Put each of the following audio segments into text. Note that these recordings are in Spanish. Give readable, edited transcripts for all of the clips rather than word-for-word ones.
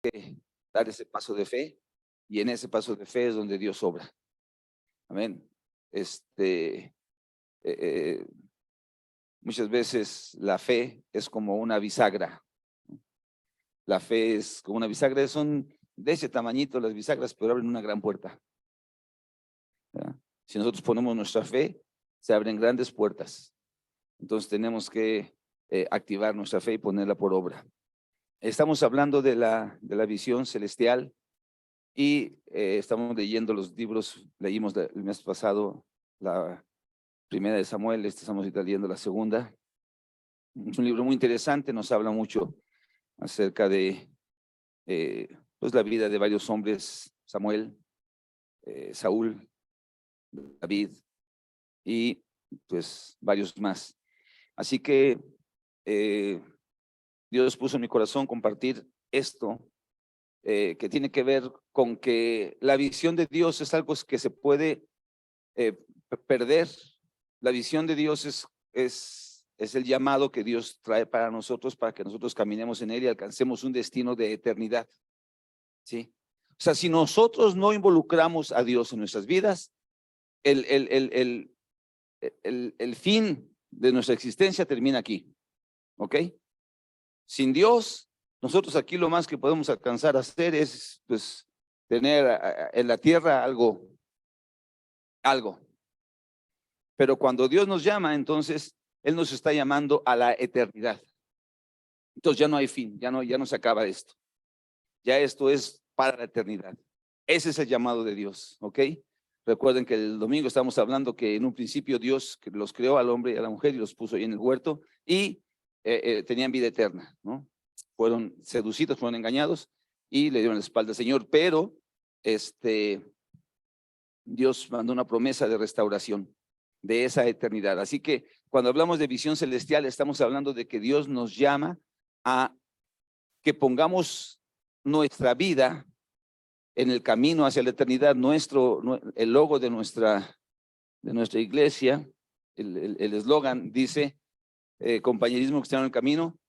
que dar ese paso de fe, y en ese paso de fe es donde Dios obra. Amén. Muchas veces la fe es como una bisagra. La fe es como una bisagra, son de ese tamañito las bisagras, pero abren una gran puerta. ¿Verdad? Si nosotros ponemos nuestra fe, se abren grandes puertas. Entonces tenemos que activar nuestra fe y ponerla por obra. Estamos hablando de la visión celestial y estamos leyendo los libros. Leímos el mes pasado la primera de Samuel, estamos leyendo la segunda. Es un libro muy interesante, nos habla mucho acerca de pues la vida de varios hombres: Samuel, Saúl, David y pues varios más. Así que Dios puso en mi corazón compartir esto, que tiene que ver con que la visión de Dios es algo que se puede perder. La visión de Dios es el llamado que Dios trae para nosotros, para que nosotros caminemos en él y alcancemos un destino de eternidad. ¿Sí? O sea, si nosotros no involucramos a Dios en nuestras vidas, el fin de nuestra existencia termina aquí. ¿Ok? Sin Dios, nosotros aquí lo más que podemos alcanzar a hacer es pues tener en la tierra algo. Pero cuando Dios nos llama, entonces Él nos está llamando a la eternidad. Entonces ya no hay fin, ya no se acaba esto. Ya esto es para la eternidad. Ese es el llamado de Dios, ¿ok? Recuerden que el domingo estábamos hablando que en un principio Dios los creó al hombre y a la mujer y los puso ahí en el huerto y tenían vida eterna, ¿no? Fueron seducidos, fueron engañados y le dieron la espalda al Señor, pero Dios mandó una promesa de restauración de esa eternidad. Así que cuando hablamos de visión celestial, estamos hablando de que Dios nos llama a que pongamos nuestra vida en el camino hacia la eternidad. El logo de nuestra iglesia, el eslogan dice compañerismo cristiano en el camino,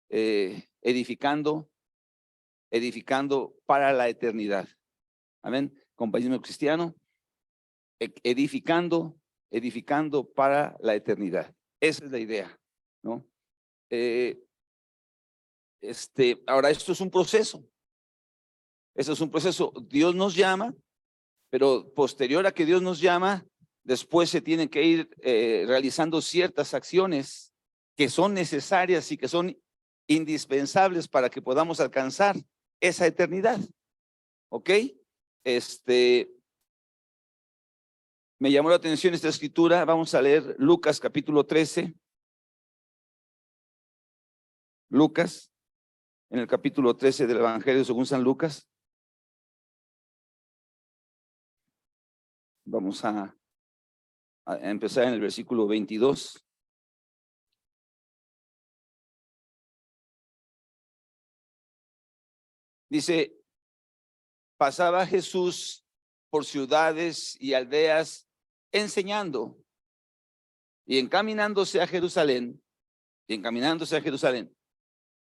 edificando para la eternidad. Amén. Compañerismo cristiano, edificando para la eternidad. Esa es la idea, ¿no? Ahora, esto es un proceso. Eso es un proceso. Dios nos llama, pero posterior a que Dios nos llama, después se tienen que ir realizando ciertas acciones que son necesarias y que son indispensables para que podamos alcanzar esa eternidad. ¿Ok? Me llamó la atención esta escritura. Vamos a leer Lucas capítulo 13. Lucas, en el capítulo 13 del Evangelio según San Lucas. Vamos a empezar en el versículo 22. Dice: pasaba Jesús por ciudades y aldeas enseñando y encaminándose a Jerusalén.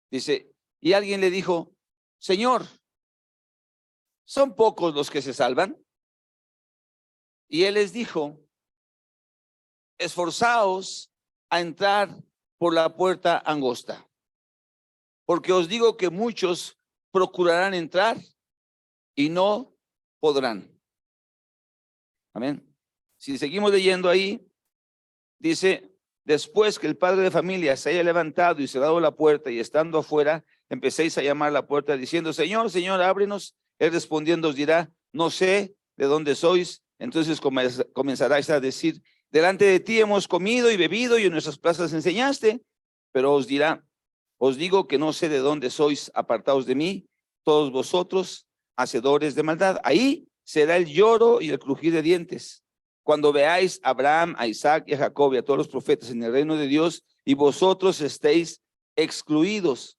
Dice, y alguien le dijo: Señor, ¿son pocos los que se salvan? Y él les dijo: esforzaos a entrar por la puerta angosta, porque os digo que muchos procurarán entrar y no podrán. Amén. Si seguimos leyendo ahí, dice: después que el padre de familia se haya levantado y cerrado la puerta, y estando afuera, empecéis a llamar a la puerta diciendo: Señor, Señor, ábrenos. Él respondiendo os dirá: no sé de dónde sois. Entonces comenzaráis a decir: delante de ti hemos comido y bebido y en nuestras plazas enseñaste. Pero os dirá: os digo que no sé de dónde sois, apartaos de mí, todos vosotros, hacedores de maldad. Ahí será el lloro y el crujir de dientes, cuando veáis a Abraham, a Isaac y a Jacob y a todos los profetas en el reino de Dios, y vosotros estéis excluidos.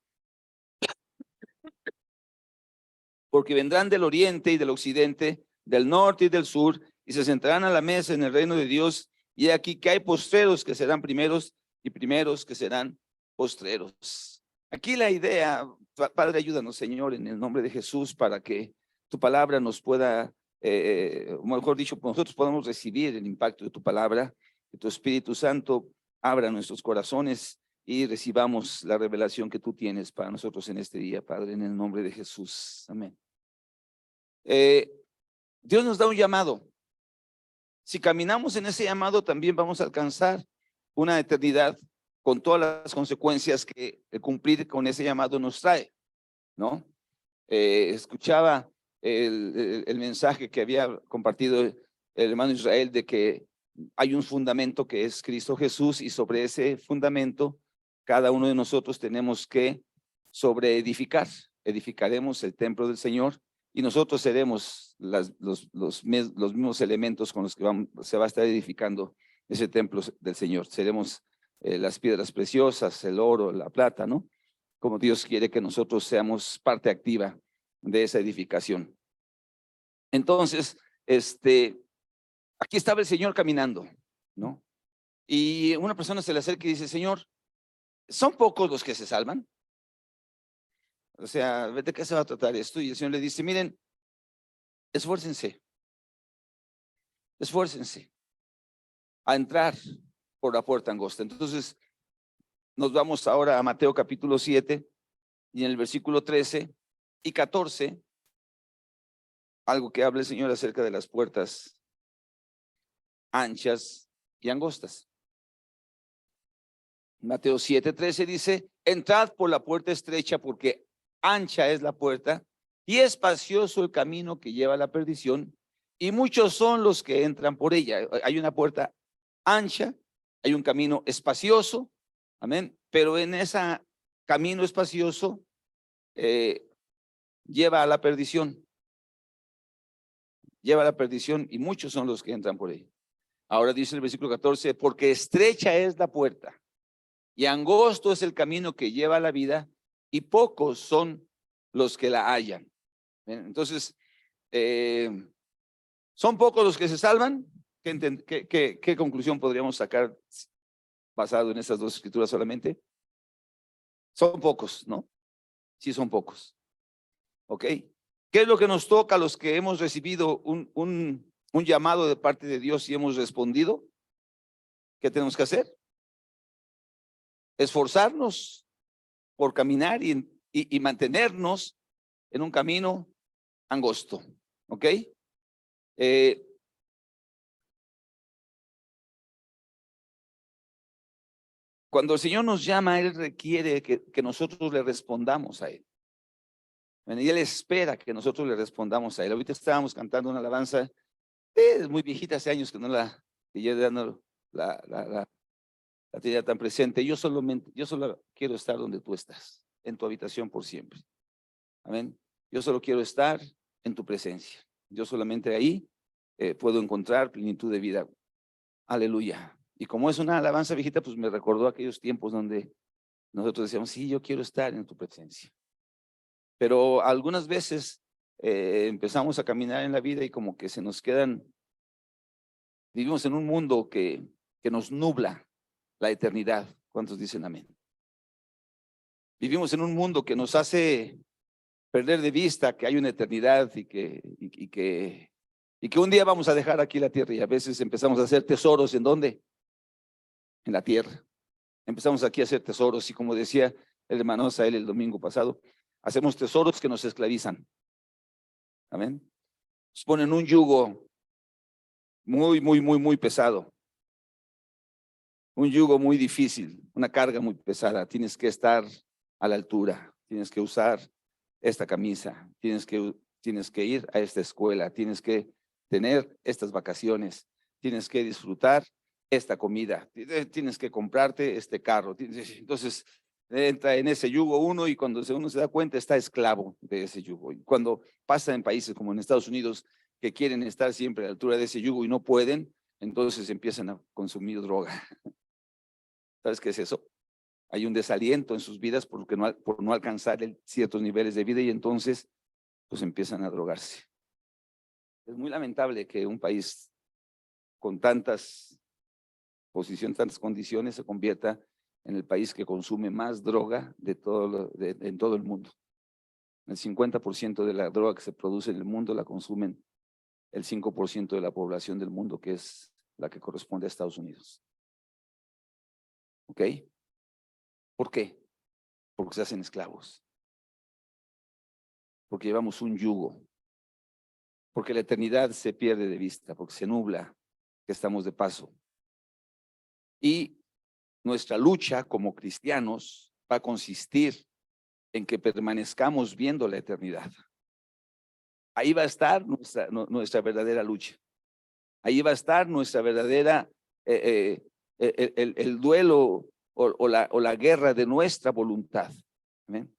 Porque vendrán del oriente y del occidente, del norte y del sur, y se sentarán a la mesa en el reino de Dios. Y aquí que hay postreros que serán primeros, y primeros que serán postreros. Aquí la idea, Padre, ayúdanos, Señor, en el nombre de Jesús, para que tu palabra nos pueda, o mejor dicho, nosotros podamos recibir el impacto de tu palabra, que tu Espíritu Santo abra nuestros corazones y recibamos la revelación que tú tienes para nosotros en este día, Padre, en el nombre de Jesús. Amén. Dios nos da un llamado. Si caminamos en ese llamado, también vamos a alcanzar una eternidad con todas las consecuencias que el cumplir con ese llamado nos trae, ¿no? Escuchaba el mensaje que había compartido el hermano Israel de que hay un fundamento que es Cristo Jesús, y sobre ese fundamento cada uno de nosotros tenemos que sobreedificar. Edificaremos el templo del Señor y nosotros seremos los mismos elementos con los que se va a estar edificando ese templo del Señor. Seremos las piedras preciosas, el oro, la plata, ¿no? Como Dios quiere que nosotros seamos parte activa de esa edificación. Entonces, aquí estaba el Señor caminando, ¿no? Y una persona se le acerca y dice: Señor, ¿son pocos los que se salvan? O sea, ¿de qué se va a tratar esto? Y el Señor le dice: miren, esfuércense a entrar por la puerta angosta. Entonces, nos vamos ahora a Mateo capítulo 7, y en el versículo 13 y 14, algo que habla el Señor acerca de las puertas anchas y angostas. Mateo 7:13 dice: entrad por la puerta estrecha, porque ancha es la puerta y espacioso el camino que lleva a la perdición, y muchos son los que entran por ella. Hay una puerta ancha, hay un camino espacioso, amén, pero en ese camino espacioso lleva a la perdición, y muchos son los que entran por ella. Ahora dice el versículo 14: porque estrecha es la puerta y angosto es el camino que lleva a la vida, y pocos son los que la hallan. Entonces, ¿son pocos los que se salvan? ¿Qué conclusión podríamos sacar basado en esas dos escrituras solamente? Son pocos, ¿no? Sí, son pocos. ¿Ok? ¿Qué es lo que nos toca a los que hemos recibido un llamado de parte de Dios y hemos respondido? ¿Qué tenemos que hacer? Esforzarnos por caminar y mantenernos en un camino angosto. ¿Ok? Cuando el Señor nos llama, Él requiere que nosotros le respondamos a Él. Y Él espera que nosotros le respondamos a Él. Ahorita estábamos cantando una alabanza, es muy viejita, hace años que no que ya no la tenía tan presente. Yo solo quiero estar donde tú estás, en tu habitación por siempre. Amén. Yo solo quiero estar en tu presencia. Yo solamente ahí puedo encontrar plenitud de vida. Aleluya. Y como es una alabanza viejita, pues me recordó aquellos tiempos donde nosotros decíamos: sí, yo quiero estar en tu presencia. Pero algunas veces empezamos a caminar en la vida y como que se nos vivimos en un mundo que nos nubla la eternidad. ¿Cuántos dicen amén? Vivimos en un mundo que nos hace perder de vista que hay una eternidad y que un día vamos a dejar aquí la tierra, y a veces empezamos a hacer tesoros. ¿En dónde? En la tierra. Empezamos aquí a hacer tesoros, y como decía el hermano Asael el domingo pasado, hacemos tesoros que nos esclavizan. Amén. Nos ponen un yugo muy pesado, un yugo muy difícil, una carga muy pesada. Tienes que estar a la altura, tienes que usar esta camisa, tienes que ir a esta escuela, tienes que tener estas vacaciones, tienes que disfrutar esta comida, tienes que comprarte este carro. Entonces entra en ese yugo uno, y cuando uno se da cuenta está esclavo de ese yugo. Y cuando pasa en países como en Estados Unidos, que quieren estar siempre a la altura de ese yugo y no pueden, entonces empiezan a consumir droga. ¿Sabes qué es eso? Hay un desaliento en sus vidas por no alcanzar ciertos niveles de vida, y entonces pues empiezan a drogarse. Es muy lamentable que un país con tantas posiciones, tantas condiciones, se convierta en el país que consume más droga en todo el mundo. El 50% de la droga que se produce en el mundo la consumen el 5% de la población del mundo, que es la que corresponde a Estados Unidos. ¿Ok? ¿Por qué? Porque se hacen esclavos. Porque llevamos un yugo. Porque la eternidad se pierde de vista, porque se nubla, que estamos de paso. Y nuestra lucha como cristianos va a consistir en que permanezcamos viendo la eternidad. Ahí va a estar nuestra verdadera lucha. Ahí va a estar nuestra verdadera, el duelo o la guerra de nuestra voluntad. ¿Amén?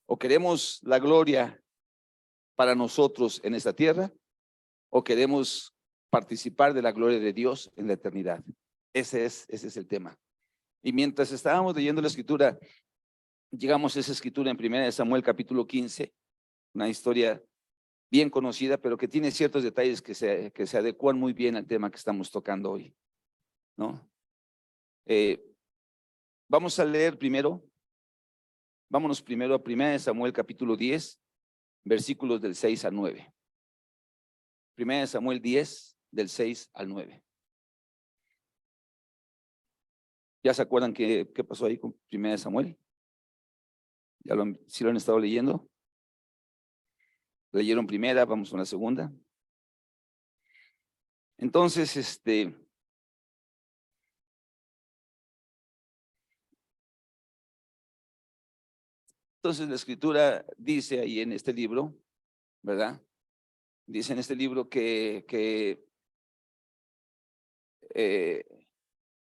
O queremos la gloria para nosotros en esta tierra, o queremos participar de la gloria de Dios en la eternidad. Ese es el tema. Y mientras estábamos leyendo la escritura, llegamos a esa escritura en 1 Samuel capítulo 15, una historia bien conocida, pero que tiene ciertos detalles que se adecuan muy bien al tema que estamos tocando hoy, ¿no? Vamos a leer primero, vámonos primero a 1 Samuel capítulo 10, versículos del 6 al 9. 1 Samuel 10, del 6 al 9. ¿Ya se acuerdan qué pasó ahí con 1 Samuel? ¿Sí lo han estado leyendo? Leyeron primera, vamos con la segunda. Entonces, la escritura dice ahí en este libro, ¿verdad? Dice en este libro que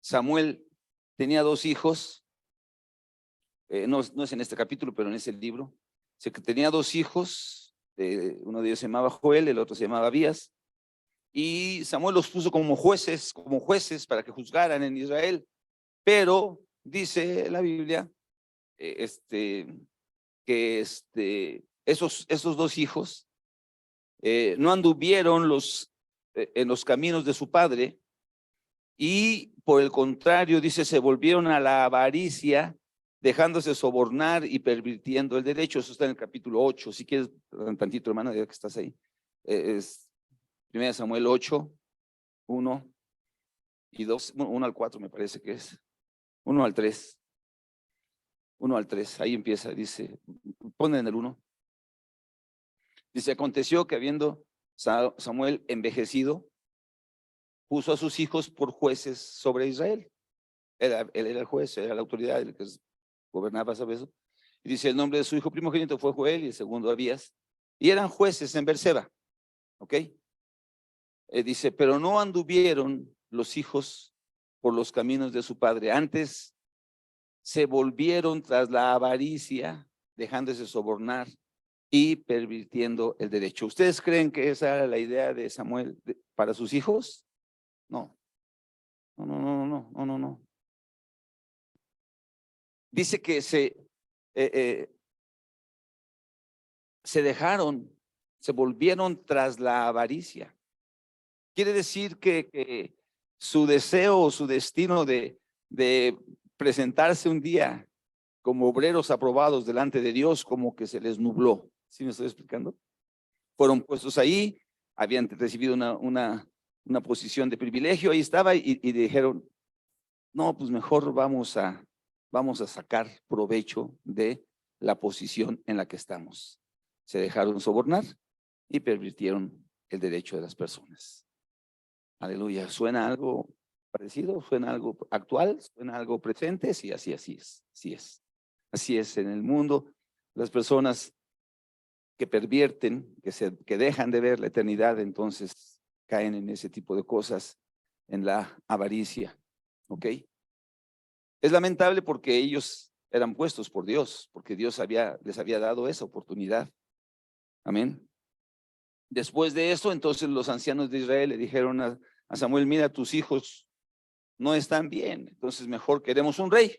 Samuel tenía 2 hijos, no es en este capítulo, pero en ese libro. Dice que tenía 2 hijos, uno de ellos se llamaba Joel, el otro se llamaba Abías, y Samuel los puso como jueces para que juzgaran en Israel. Pero dice la Biblia que esos 2 hijos no anduvieron en los caminos de su padre, y por el contrario, dice, se volvieron a la avaricia, dejándose sobornar y pervirtiendo el derecho. Eso está en el capítulo 8. Si quieres, tantito, hermana, ya que estás ahí. Es 1 Samuel 8, 1 y 2, 1 al 4 me parece que es. 1 al 3. 1 al 3, ahí empieza, dice, ponen en el 1. Dice, aconteció que habiendo Samuel envejecido, puso a sus hijos por jueces sobre Israel. Él era el juez, era la autoridad, el que gobernaba, ¿sabes eso? Y dice, el nombre de su hijo primogénito fue Joel y el segundo Abías, y eran jueces en Berseba, ¿ok? Dice, pero no anduvieron los hijos por los caminos de su padre, antes se volvieron tras la avaricia, dejándose sobornar y pervirtiendo el derecho. ¿Ustedes creen que esa era la idea de Samuel para sus hijos? No. No. Dice que se volvieron tras la avaricia. Quiere decir que su deseo o su destino de presentarse un día como obreros aprobados delante de Dios, como que se les nubló. ¿Sí me estoy explicando? Fueron puestos ahí, habían recibido una posición de privilegio, ahí estaba, y dijeron, no, pues mejor vamos a sacar provecho de la posición en la que estamos. Se dejaron sobornar y pervirtieron el derecho de las personas. Aleluya. ¿Suena algo parecido? ¿Suena algo actual? ¿Suena algo presente? Sí, así es. Así es en el mundo. Las personas que pervierten, que dejan de ver la eternidad, entonces caen en ese tipo de cosas, en la avaricia. ¿Ok? Es lamentable porque ellos eran puestos por Dios, porque Dios les había dado esa oportunidad. Amén. Después de eso, entonces los ancianos de Israel le dijeron a Samuel, mira, tus hijos no están bien, entonces mejor queremos un rey.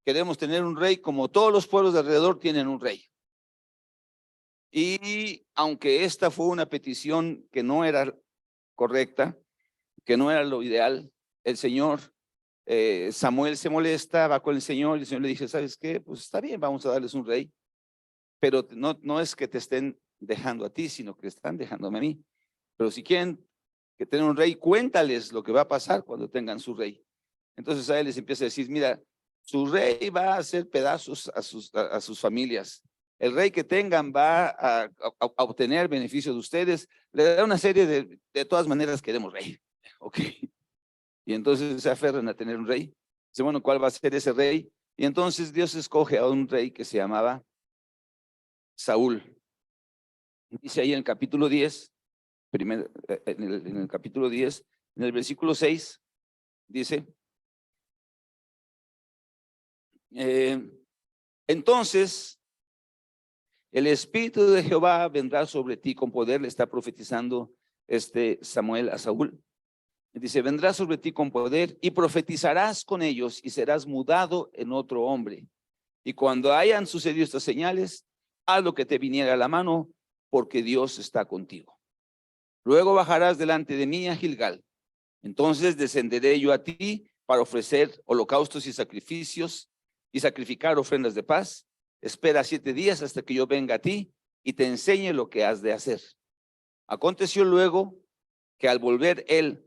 Queremos tener un rey como todos los pueblos de alrededor tienen un rey. Y aunque esta fue una petición que no era correcta, que no era lo ideal, el Señor, Samuel se molesta, va con el Señor, y el Señor le dice, ¿sabes qué? Pues está bien, vamos a darles un rey. pero no es que te estén dejando a ti, sino que están dejándome a mí. Pero si quieren que tengan un rey, cuéntales lo que va a pasar cuando tengan su rey. Entonces a él les empieza a decir, mira, su rey va a hacer pedazos a sus familias. El rey que tengan va a obtener beneficio de ustedes. Le da una serie de todas maneras queremos rey. Ok. Y entonces se aferran a tener un rey. Dice, bueno, ¿cuál va a ser ese rey? Y entonces Dios escoge a un rey que se llamaba Saúl. Dice ahí en el capítulo 10, en el capítulo 10, en el versículo 6, dice, entonces el Espíritu de Jehová vendrá sobre ti con poder, le está profetizando Samuel a Saúl. Dice, vendrá sobre ti con poder y profetizarás con ellos y serás mudado en otro hombre. Y cuando hayan sucedido estas señales, haz lo que te viniera a la mano, porque Dios está contigo. Luego bajarás delante de mí a Gilgal. Entonces descenderé yo a ti para ofrecer holocaustos y sacrificios y sacrificar ofrendas de paz. Espera 7 días hasta que yo venga a ti y te enseñe lo que has de hacer. Aconteció luego que al volver él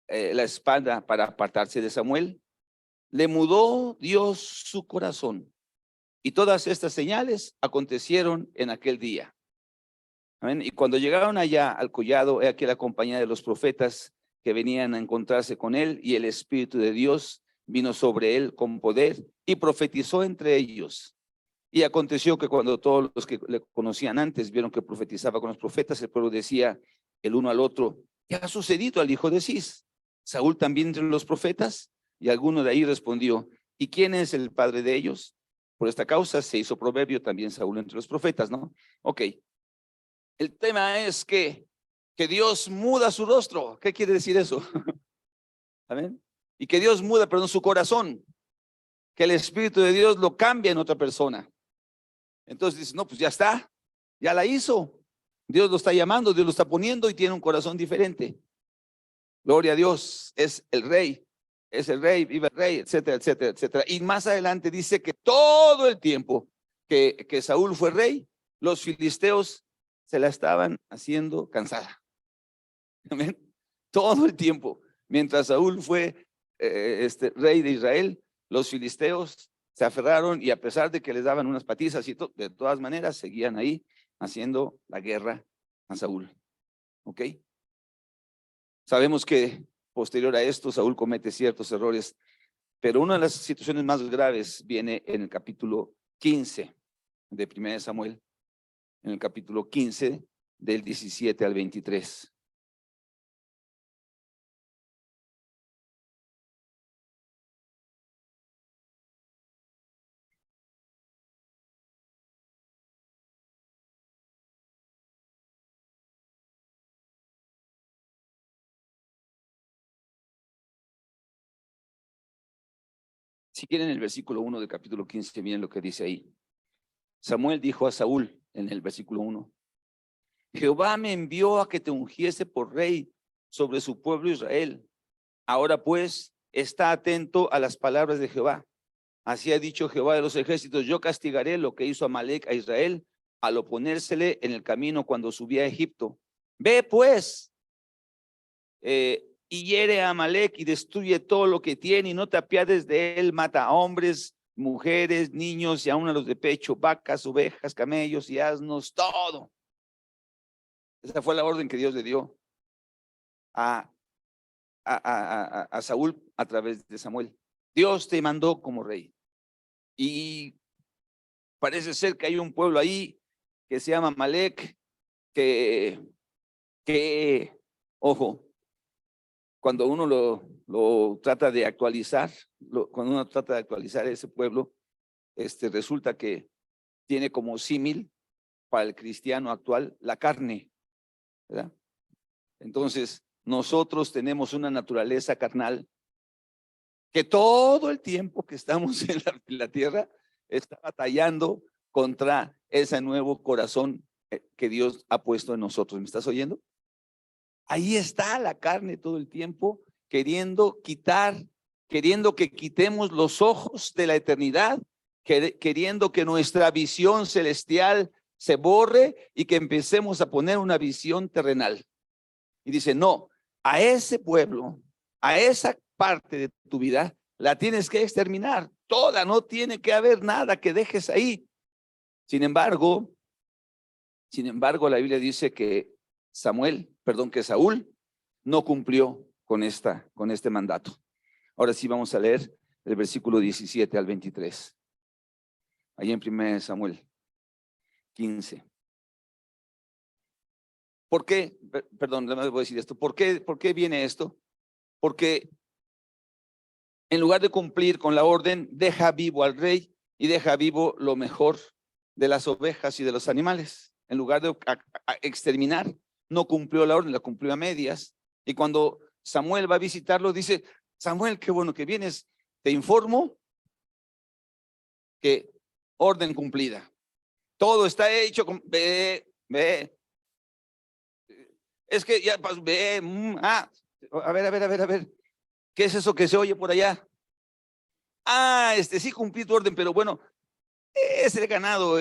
la espalda para apartarse de Samuel, le mudó Dios su corazón. Y todas estas señales acontecieron en aquel día. Amén. Y cuando llegaron allá al collado, he aquí la compañía de los profetas que venían a encontrarse con él, y el Espíritu de Dios vino sobre él con poder y profetizó entre ellos. Y aconteció que cuando todos los que le conocían antes vieron que profetizaba con los profetas, el pueblo decía el uno al otro, ¿qué ha sucedido al hijo de Cis? Saúl también entre los profetas. Y alguno de ahí respondió, ¿y quién es el padre de ellos? Por esta causa se hizo proverbio también Saúl entre los profetas, ¿no? Ok. El tema es que Dios muda su rostro. ¿Qué quiere decir eso? Amén. Y que Dios muda, perdón, su corazón. Que el Espíritu de Dios lo cambia en otra persona. Entonces dice, no, pues ya está, ya la hizo. Dios lo está llamando, Dios lo está poniendo y tiene un corazón diferente. Gloria a Dios, es el rey, vive el rey, etcétera, etcétera, etcétera. Y más adelante dice que todo el tiempo que Saúl fue rey, los filisteos se la estaban haciendo cansada. Amén. Todo el tiempo, mientras Saúl fue rey de Israel, los filisteos se aferraron y a pesar de que les daban unas patizas y de todas maneras seguían ahí haciendo la guerra a Saúl. ¿Ok? Sabemos que posterior a esto Saúl comete ciertos errores, pero una de las situaciones más graves viene en el capítulo 15 de 1 Samuel, en el capítulo 15 del 17 al 23. Si quieren el versículo 1 del capítulo 15, miren lo que dice ahí. Samuel dijo a Saúl en el versículo 1, Jehová me envió a que te ungiese por rey sobre su pueblo Israel. Ahora pues, está atento a las palabras de Jehová. Así ha dicho Jehová de los ejércitos, yo castigaré lo que hizo Amalec a Israel al oponérsele en el camino cuando subía a Egipto. Ve pues, y hiere a Amalec y destruye todo lo que tiene y no te apiades de él, mata a hombres, mujeres, niños y aun a los de pecho, vacas, ovejas, camellos y asnos, todo. Esa fue la orden que Dios le dio a Saúl a través de Samuel. Dios te mandó como rey. Y parece ser que hay un pueblo ahí que se llama Amalec, que ojo, cuando uno lo trata de actualizar, cuando uno trata de actualizar ese pueblo, resulta que tiene como símil para el cristiano actual la carne, ¿verdad? Entonces, nosotros tenemos una naturaleza carnal que todo el tiempo que estamos en la tierra está batallando contra ese nuevo corazón que Dios ha puesto en nosotros. ¿Me estás oyendo? Ahí está la carne todo el tiempo queriendo que quitemos los ojos de la eternidad queriendo que nuestra visión celestial se borre y que empecemos a poner una visión terrenal. Y dice, no, a ese pueblo, a esa parte de tu vida, la tienes que exterminar. Toda, no tiene que haber nada que dejes ahí. Sin embargo, la Biblia dice que que Saúl no cumplió con este mandato. Ahora sí vamos a leer el versículo 17 al 23. Ahí en 1 Samuel 15. ¿Por qué? Perdón, le voy a decir esto. ¿Por qué viene esto? Porque en lugar de cumplir con la orden, deja vivo al rey y deja vivo lo mejor de las ovejas y de los animales. En lugar de exterminar, no cumplió la orden, la cumplió a medias. Y cuando Samuel va a visitarlo, dice, Samuel, qué bueno que vienes. Te informo que orden cumplida. Todo está hecho. Ve. Es que ya, ve. A ver. ¿Qué es eso que se oye por allá? Sí cumplí tu orden, pero bueno, es el ganado.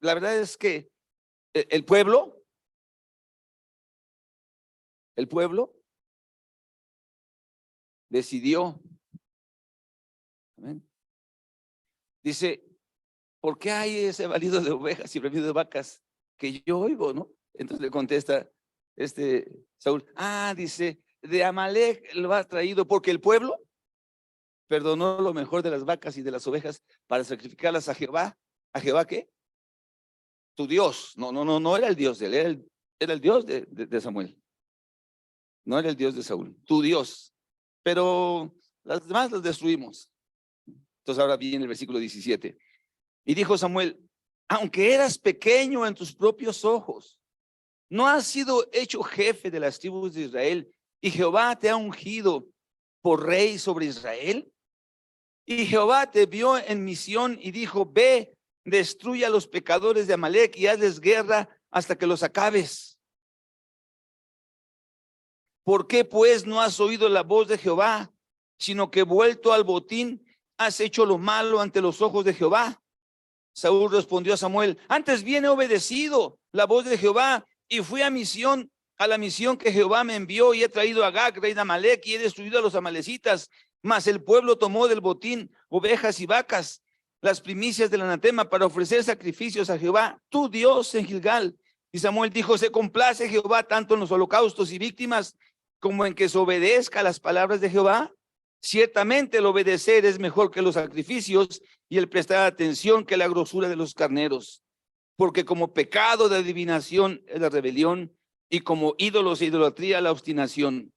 La verdad es que el pueblo decidió. Amén. Dice, ¿por qué hay ese balido de ovejas y bramido de vacas que yo oigo, no? Entonces le contesta Saúl, dice, de Amalek lo ha traído porque el pueblo perdonó lo mejor de las vacas y de las ovejas para sacrificarlas a Jehová. ¿A Jehová qué? Tu Dios. No era el Dios de él, era el Dios de Samuel. No era el Dios de Saúl, tu Dios. Pero las demás las destruimos. Entonces ahora viene el versículo 17. Y dijo Samuel, aunque eras pequeño en tus propios ojos, no has sido hecho jefe de las tribus de Israel, y Jehová te ha ungido por rey sobre Israel. Y Jehová te vio en misión y dijo, ve, destruye a los pecadores de Amalek y hazles guerra hasta que los acabes. ¿Por qué pues no has oído la voz de Jehová, sino que vuelto al botín has hecho lo malo ante los ojos de Jehová? Saúl respondió a Samuel, antes bien he obedecido la voz de Jehová y fui a la misión que Jehová me envió, y he traído a Agag, rey de Amalek, y he destruido a los amalecitas. Mas el pueblo tomó del botín ovejas y vacas, las primicias del anatema, para ofrecer sacrificios a Jehová, tu Dios, en Gilgal. Y Samuel dijo, se complace Jehová tanto en los holocaustos y víctimas como en que se obedezca a las palabras de Jehová. Ciertamente el obedecer es mejor que los sacrificios, y el prestar atención que la grosura de los carneros. Porque como pecado de adivinación es la rebelión, y como ídolos e idolatría la obstinación.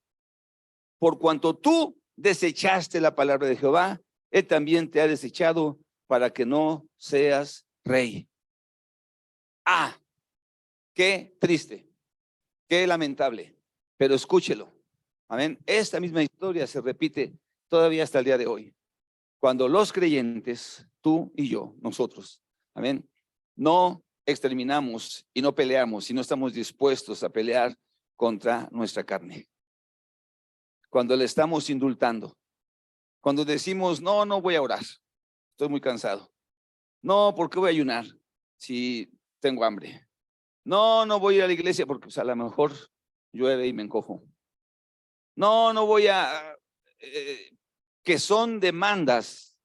Por cuanto tú desechaste la palabra de Jehová, él también te ha desechado para que no seas rey. Qué triste, qué lamentable, pero escúchelo. Amén. Esta misma historia se repite todavía hasta el día de hoy. Cuando los creyentes, tú y yo, nosotros, amén, no exterminamos y no peleamos y no estamos dispuestos a pelear contra nuestra carne. Cuando le estamos indultando, cuando decimos, no voy a orar, estoy muy cansado. No, ¿por qué voy a ayunar si tengo hambre? No voy a ir a la iglesia porque a lo mejor llueve y me encojo. No voy a... que son demandas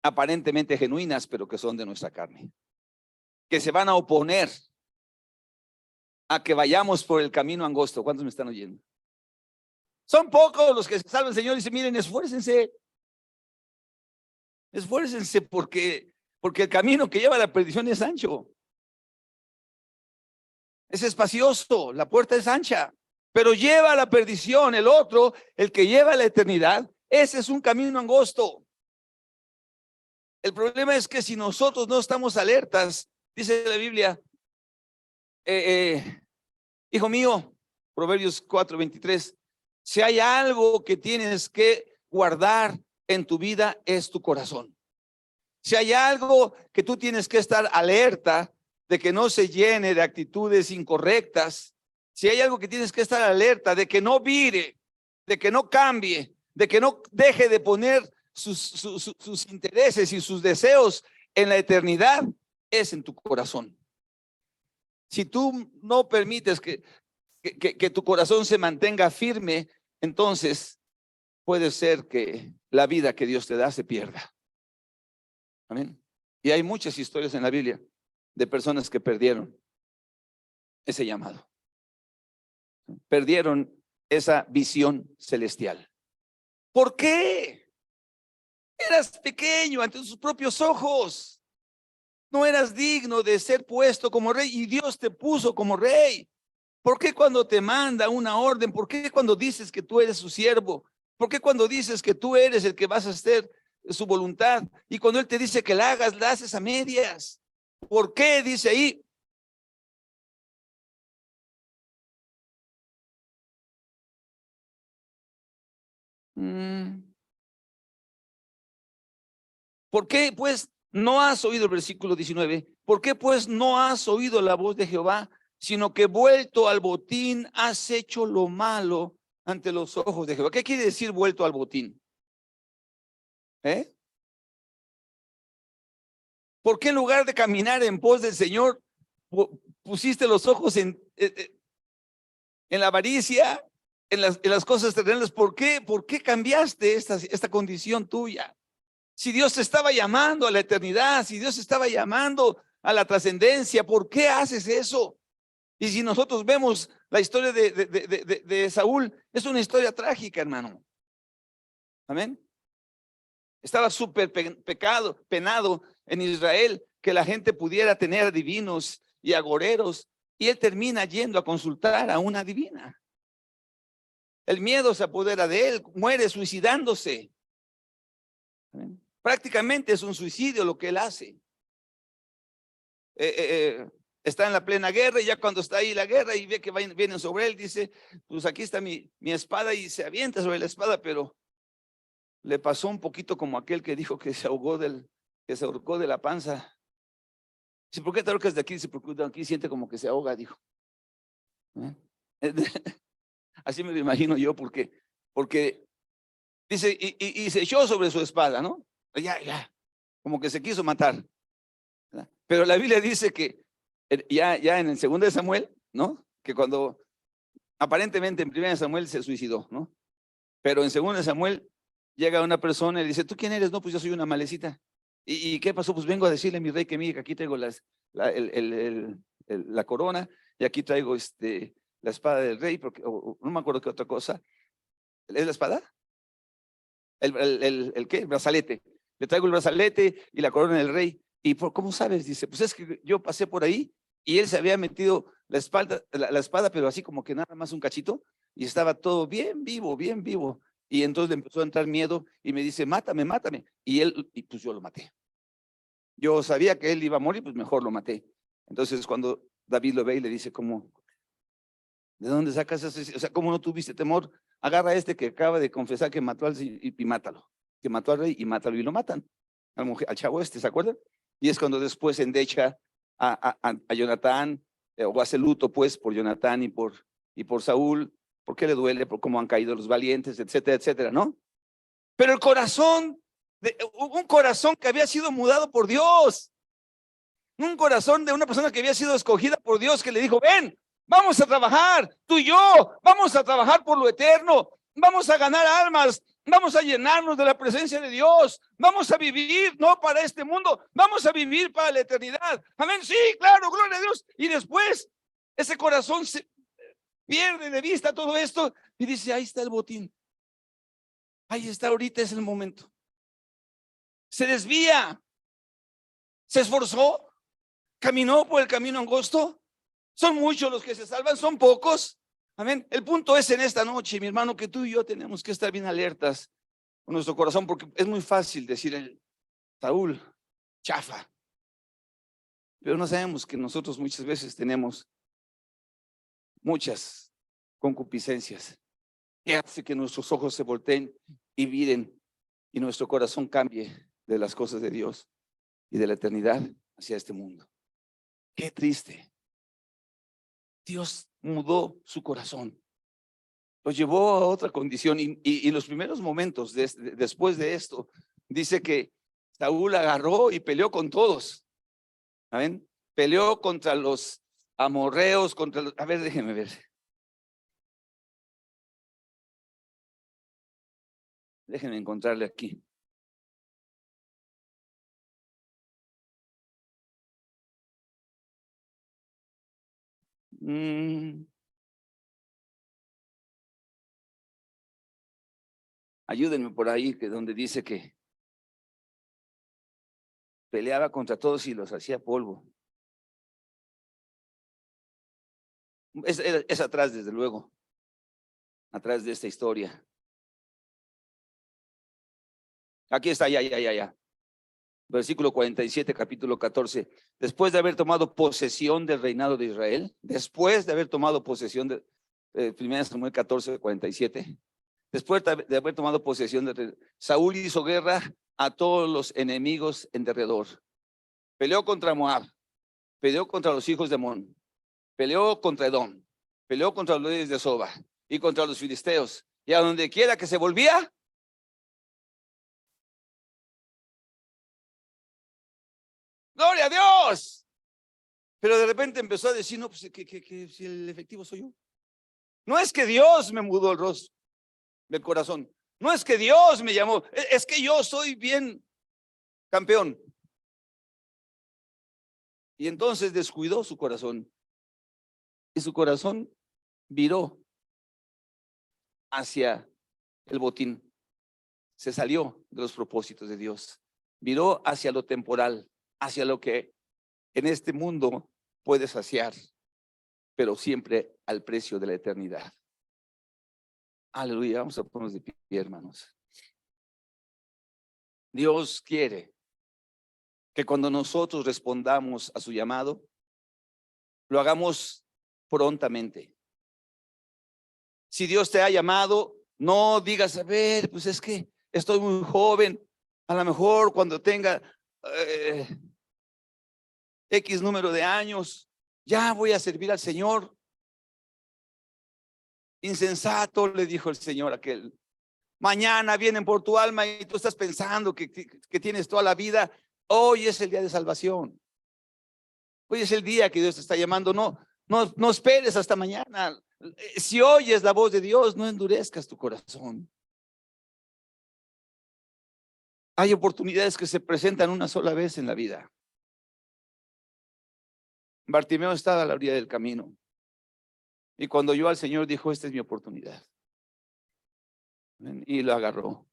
aparentemente genuinas, pero que son de nuestra carne, que se van a oponer a que vayamos por el camino angosto. ¿Cuántos me están oyendo? Son pocos los que se salvan, Señor, y dice, miren, esfuércense porque el camino que lleva a la perdición es ancho, es espacioso, la puerta es ancha, pero lleva a la perdición. El otro, el que lleva a la eternidad, ese es un camino angosto. El problema es que si nosotros no estamos alertas, dice la Biblia, hijo mío, Proverbios 4:23, si hay algo que tienes que guardar en tu vida, es tu corazón. Si hay algo que tú tienes que estar alerta de que no se llene de actitudes incorrectas, si hay algo que tienes que estar alerta de que no vire, de que no cambie, de que no deje de poner sus intereses y sus deseos en la eternidad es en tu corazón. Si tú no permites que tu corazón se mantenga firme, entonces puede ser que la vida que Dios te da se pierda. Amén. Y hay muchas historias en la Biblia de personas que perdieron ese llamado. Perdieron esa visión celestial. ¿Por qué? Eras pequeño ante tus propios ojos. No eras digno de ser puesto como rey y Dios te puso como rey. ¿Por qué cuando te manda una orden? ¿Por qué cuando dices que tú eres su siervo? ¿Por qué cuando dices que tú eres el que vas a hacer su voluntad? Y cuando Él te dice que la hagas, la haces a medias. ¿Por qué? Dice ahí. ¿Por qué pues no has oído el versículo 19? ¿Por qué pues no has oído la voz de Jehová, sino que vuelto al botín has hecho lo malo ante los ojos de Jehová? ¿Qué quiere decir vuelto al botín? ¿Por qué en lugar de caminar en pos del Señor pusiste los ojos en la avaricia, en las cosas terrenales? ¿Por qué cambiaste esta condición tuya? Si Dios te estaba llamando a la eternidad, si Dios te estaba llamando a la trascendencia, ¿por qué haces eso? Y si nosotros vemos la historia de Saúl, es una historia trágica, hermano. Amén. Estaba súper penado en Israel que la gente pudiera tener adivinos y agoreros, y él termina yendo a consultar a una adivina. El miedo se apodera de él, muere suicidándose. Amén. Prácticamente es un suicidio lo que él hace. Está en la plena guerra y ya cuando está ahí la guerra y ve que vienen sobre él, dice, pues aquí está mi espada, y se avienta sobre la espada, pero le pasó un poquito como aquel que dijo que se ahogó de la panza. Dice, ¿por qué te ahorcas de aquí? Dice, porque aquí siente como que se ahoga, dijo. Así me lo imagino yo, porque dice, y se echó sobre su espada, ¿no? Ya, como que se quiso matar. Pero la Biblia dice que ya en el 2 de Samuel, ¿no? Que cuando aparentemente en 1 de Samuel se suicidó, ¿no? Pero en 2 de Samuel llega una persona y dice, ¿tú quién eres? No, pues yo soy una malecita. ¿Y qué pasó? Pues vengo a decirle a mi rey que mire, que aquí traigo la corona, y aquí traigo la espada del rey, porque no me acuerdo qué otra cosa. ¿Es la espada? ¿El qué? El brazalete. Le traigo el brazalete y la corona del rey. ¿Y cómo sabes? Dice, pues es que yo pasé por ahí y él se había metido la espada, pero así como que nada más un cachito, y estaba todo bien vivo, bien vivo. Y entonces le empezó a entrar miedo y me dice, mátame. Y pues yo lo maté. Yo sabía que él iba a morir, pues mejor lo maté. Entonces cuando David lo ve y le dice, ¿de dónde sacas eso? O sea, ¿cómo no tuviste temor? Agarra a este que acaba de confesar que mató al y mátalo. Que mató al rey y mátalo, y lo matan. Al chavo ¿se acuerdan? Y es cuando después endecha a Jonatán, o hace luto pues por Jonatán y por Saúl, porque le duele por cómo han caído los valientes, etcétera, etcétera, ¿no? Pero el corazón, un corazón que había sido mudado por Dios, un corazón de una persona que había sido escogida por Dios, que le dijo, ven, vamos a trabajar, tú y yo, vamos a trabajar por lo eterno, vamos a ganar almas, vamos a llenarnos de la presencia de Dios, vamos a vivir no para este mundo, vamos a vivir para la eternidad. Amén, sí, claro, gloria a Dios. Y después ese corazón se pierde de vista todo esto y dice, ahí está el botín, ahí está, ahorita es el momento. Se desvía, se esforzó, caminó por el camino angosto. Son muchos los que se salvan, son pocos. Amén. El punto es en esta noche, mi hermano, que tú y yo tenemos que estar bien alertas con nuestro corazón, porque es muy fácil decir, Saúl, chafa. Pero no sabemos que nosotros muchas veces tenemos muchas concupiscencias que hace que nuestros ojos se volteen y miren y nuestro corazón cambie de las cosas de Dios y de la eternidad hacia este mundo. Qué triste. Dios mudó su corazón, lo llevó a otra condición, y los primeros momentos después de esto, dice que Saúl agarró y peleó con todos. ¿Saben? Peleó contra los amorreos, contra los... A ver, déjenme ver. Déjenme encontrarle aquí. Ayúdenme por ahí, que donde dice que peleaba contra todos y los hacía polvo. Es atrás, desde luego, atrás de esta historia. Aquí está, ya. Versículo 47, capítulo 14. Después de haber tomado posesión del reinado de Israel, después de haber tomado posesión de 1 Samuel 14, 47, después de haber tomado posesión de Saúl hizo guerra a todos los enemigos en derredor. Peleó contra Moab, peleó contra los hijos de Amón, peleó contra Edom, peleó contra los reyes de Soba y contra los filisteos. Y a donde quiera que se volvía, ¡gloria a Dios! Pero de repente empezó a decir, no, pues que si el efectivo soy yo. No es que Dios me mudó el rostro del corazón. No es que Dios me llamó. Es que yo soy bien campeón. Y entonces descuidó su corazón. Y su corazón viró hacia el botín. Se salió de los propósitos de Dios. Viró hacia lo temporal, hacia lo que en este mundo puede saciar, pero siempre al precio de la eternidad. Aleluya, vamos a ponernos de pie, hermanos. Dios quiere que cuando nosotros respondamos a su llamado, lo hagamos prontamente. Si Dios te ha llamado, no digas, a ver, pues es que estoy muy joven, a lo mejor cuando tenga X número de años, ya voy a servir al Señor. Insensato, le dijo el Señor a aquel. Mañana vienen por tu alma y tú estás pensando que tienes toda la vida. Hoy es el día de salvación. Hoy es el día que Dios te está llamando. No esperes hasta mañana. Si oyes la voz de Dios, no endurezcas tu corazón. Hay oportunidades que se presentan una sola vez en la vida. Bartimeo estaba a la orilla del camino. Y cuando oyó al Señor, dijo, esta es mi oportunidad. Y lo agarró.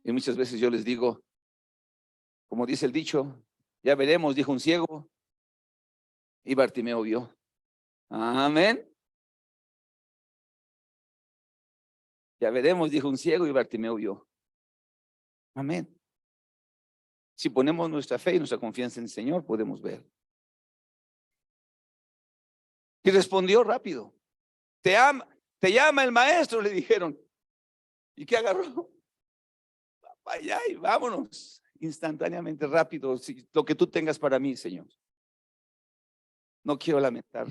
Y muchas veces yo les digo, como dice el dicho, ya veremos, dijo un ciego. Y Bartimeo vio. Amén. Ya veremos, dijo un ciego, y Bartimeo vio. Amén. Si ponemos nuestra fe y nuestra confianza en el Señor, podemos ver. Y respondió rápido. Te llama el maestro, le dijeron. ¿Y qué agarró? Vaya y vámonos. Instantáneamente, rápido. Lo que tú tengas para mí, Señor. No quiero lamentar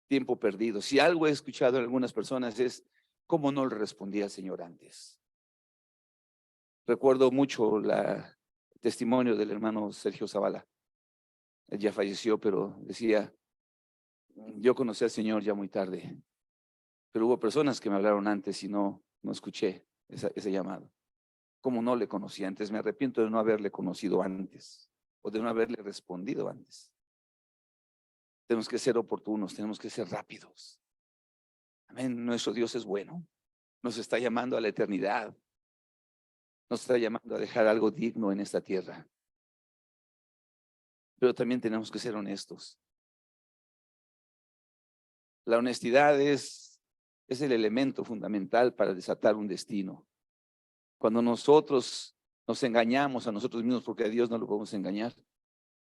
tiempo perdido. Si algo he escuchado en algunas personas es cómo no le respondí al Señor antes. Recuerdo mucho el testimonio del hermano Sergio Zavala. Él ya falleció, pero decía, yo conocí al Señor ya muy tarde, pero hubo personas que me hablaron antes y no escuché ese llamado. Como no le conocí antes, me arrepiento de no haberle conocido antes o de no haberle respondido antes. Tenemos que ser oportunos, tenemos que ser rápidos. Amén. Nuestro Dios es bueno. Nos está llamando a la eternidad. Nos está llamando a dejar algo digno en esta tierra. Pero también tenemos que ser honestos. La honestidad es el elemento fundamental para desatar un destino. Cuando nosotros nos engañamos a nosotros mismos, porque a Dios no lo podemos engañar,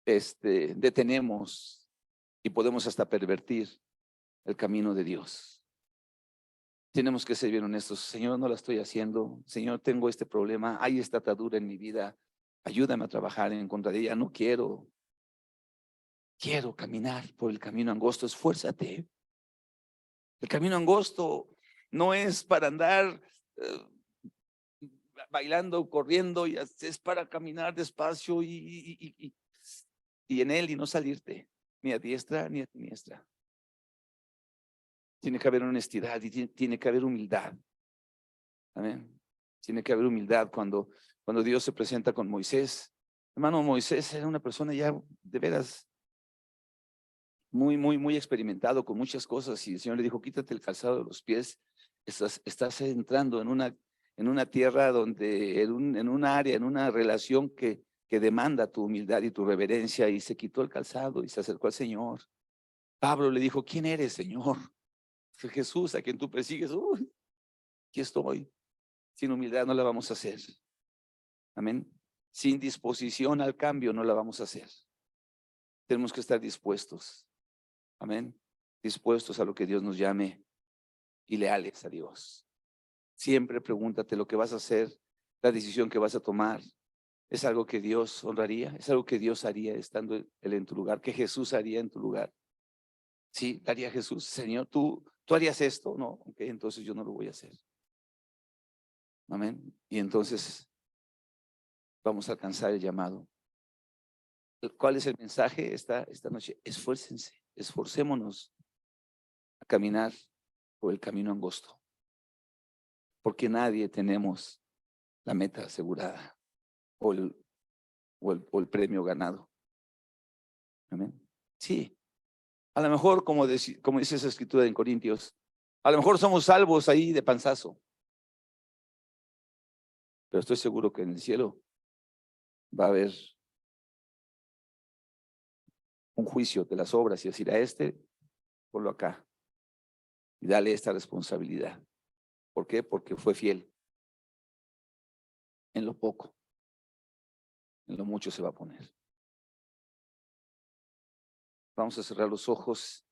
detenemos y podemos hasta pervertir el camino de Dios. Tenemos que ser bien honestos. Señor, no la estoy haciendo. Señor, tengo este problema. Hay esta atadura en mi vida. Ayúdame a trabajar en contra de ella. No quiero caminar por el camino angosto. Esfuérzate. El camino angosto no es para andar bailando, corriendo, y es para caminar despacio y en él y no salirte, ni a diestra ni a siniestra. Tiene que haber honestidad y tiene que haber humildad. Amén. Tiene que haber humildad cuando Dios se presenta con Moisés. Hermano, Moisés era una persona ya de veras muy experimentado con muchas cosas, y el Señor le dijo: quítate el calzado de los pies. Estás entrando en una tierra donde, en un área, en una relación que demanda tu humildad y tu reverencia. Y se quitó el calzado y se acercó al Señor. Pablo le dijo: ¿quién eres, Señor? Jesús, a quien tú persigues. Aquí estoy. Sin humildad no la vamos a hacer. Amén. Sin disposición al cambio no la vamos a hacer. Tenemos que estar dispuestos. Amén. Dispuestos a lo que Dios nos llame y leales a Dios. Siempre pregúntate: lo que vas a hacer, la decisión que vas a tomar, ¿es algo que Dios honraría? ¿Es algo que Dios haría estando Él en tu lugar? ¿Que Jesús haría en tu lugar? Sí, haría Jesús. Señor, ¿tú harías esto? No, ok, entonces yo no lo voy a hacer. Amén. Y entonces vamos a alcanzar el llamado. ¿Cuál es el mensaje esta noche? Esfuércense, esforcémonos a caminar por el camino angosto, porque nadie tenemos la meta asegurada o el premio ganado. Amén. Sí, a lo mejor, como dice esa escritura en Corintios, a lo mejor somos salvos ahí de panzazo, pero estoy seguro que en el cielo va a haber un juicio de las obras y decir: a este, ponlo acá y dale esta responsabilidad. ¿Por qué? Porque fue fiel en lo poco, en lo mucho se va a poner. Vamos a cerrar los ojos.